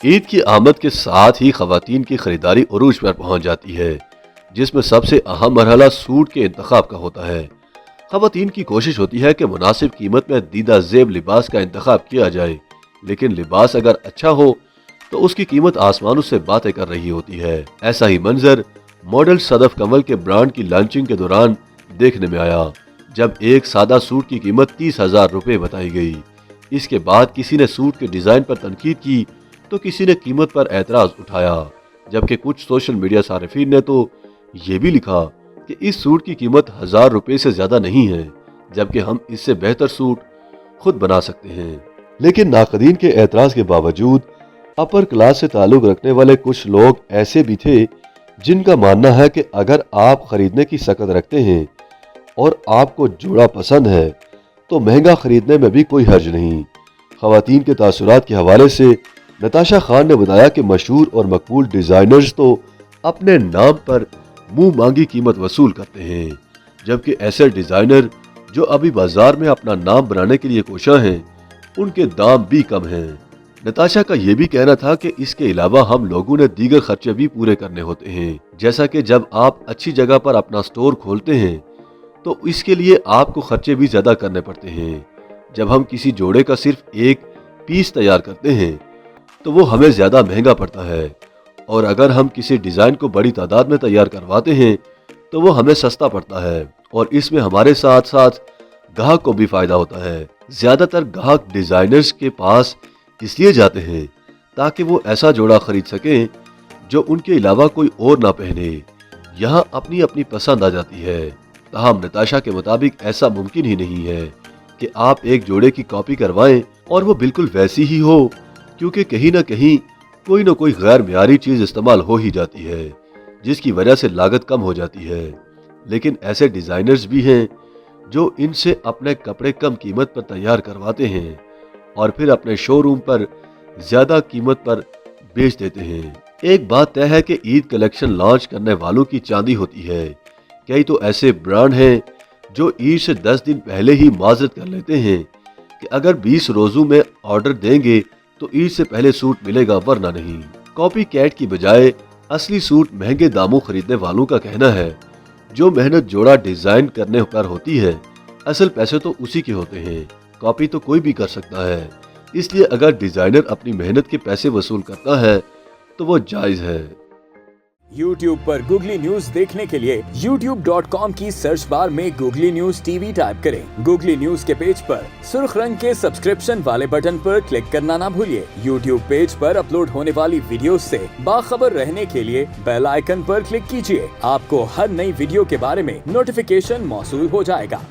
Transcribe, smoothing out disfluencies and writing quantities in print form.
ईद की आमद के साथ ही खवातीन की खरीदारी उरूज पर पहुंच जाती है, जिसमें सबसे अहम मरहला सूट के इंतखाब का होता है। खवातीन की कोशिश होती है कि मुनासिब कीमत में दीदा जेब लिबास का इंतखाब किया जाए, लेकिन लिबास अगर अच्छा हो तो उसकी कीमत आसमानों से बातें कर रही होती है। ऐसा ही मंजर मॉडल सदफ कमल के ब्रांड की लॉन्चिंग के दौरान देखने में आया, जब एक सादा सूट की कीमत 30,000 रुपए बताई गई। इसके बाद किसी ने सूट के डिजाइन पर तनकीद की तो किसी ने कीमत पर एतराज उठाया, जबकि कुछ सोशल मीडिया सारिफीन ने तो ये भी लिखा कि इस सूट की कीमत 1,000 रुपए से ज्यादा नहीं है, जबकि हम इससे बेहतर सूट खुद बना सकते हैं। लेकिन नाकदीन के एतराज के बावजूद अपर क्लास से ताल्लुक रखने वाले कुछ लोग ऐसे भी थे जिनका मानना है कि अगर आप खरीदने की सकत रखते हैं और आपको जोड़ा पसंद है तो महंगा खरीदने में भी कोई हर्ज नहीं। खवातीन के तासुरात के हवाले से नताशा खान ने बताया कि मशहूर और मकबूल डिजाइनर्स तो अपने नाम पर मुंह मांगी कीमत वसूल करते हैं, जबकि ऐसे डिजाइनर जो अभी बाजार में अपना नाम बनाने के लिए कोशा हैं, उनके दाम भी कम हैं। नताशा का यह भी कहना था कि इसके अलावा हम लोगों ने दीगर खर्चे भी पूरे करने होते हैं, जैसा कि जब आप अच्छी जगह पर अपना स्टोर खोलते हैं तो इसके लिए आपको खर्चे भी ज्यादा करने पड़ते हैं। जब हम किसी जोड़े का सिर्फ एक पीस तैयार करते हैं तो वो हमें ज्यादा महंगा पड़ता है, और अगर हम किसी डिजाइन को बड़ी तादाद में तैयार करवाते हैं तो वो हमें सस्ता पड़ता है, और इसमें हमारे साथ साथ ग्राहक को भी फायदा होता है। ज्यादातर ग्राहक डिजाइनर्स के पास इसलिए जाते हैं ताकि वो ऐसा जोड़ा खरीद सकें जो उनके अलावा कोई और ना पहने। यहाँ अपनी अपनी पसंद आ जाती है। ताहम नताशा के मुताबिक ऐसा मुमकिन ही नहीं है कि आप एक जोड़े की कॉपी करवाएं और वो बिल्कुल वैसी ही हो, क्योंकि कहीं ना कहीं कोई ना कोई गैर मियारी चीज इस्तेमाल हो ही जाती है, जिसकी वजह से लागत कम हो जाती है। लेकिन ऐसे डिजाइनर्स भी हैं जो इनसे अपने कपड़े कम कीमत पर तैयार करवाते हैं और फिर अपने शोरूम पर ज्यादा कीमत पर बेच देते हैं। एक बात तय है कि ईद कलेक्शन लॉन्च करने वालों की चांदी होती है। कई तो ऐसे ब्रांड हैं जो ईद से 10 दिन पहले ही माजरत कर लेते हैं कि अगर 20 रोजों में ऑर्डर देंगे तो ईद से पहले सूट मिलेगा, वरना नहीं। कॉपी कैट की बजाय असली सूट महंगे दामों खरीदने वालों का कहना है। जो मेहनत जोड़ा डिजाइन करने पर होती है, असल पैसे तो उसी के होते हैं। कॉपी तो कोई भी कर सकता है, इसलिए अगर डिजाइनर अपनी मेहनत के पैसे वसूल करता है तो वो जायज है। YouTube पर गूगली न्यूज देखने के लिए youtube.com की सर्च बार में गूगली न्यूज टीवी टाइप करें। गूगली न्यूज के पेज पर सुर्ख रंग के सब्सक्रिप्शन वाले बटन पर क्लिक करना ना भूलिए। YouTube पेज पर अपलोड होने वाली वीडियोस से बाखबर रहने के लिए बेल आइकन पर क्लिक कीजिए। आपको हर नई वीडियो के बारे में नोटिफिकेशन मौसूल हो जाएगा।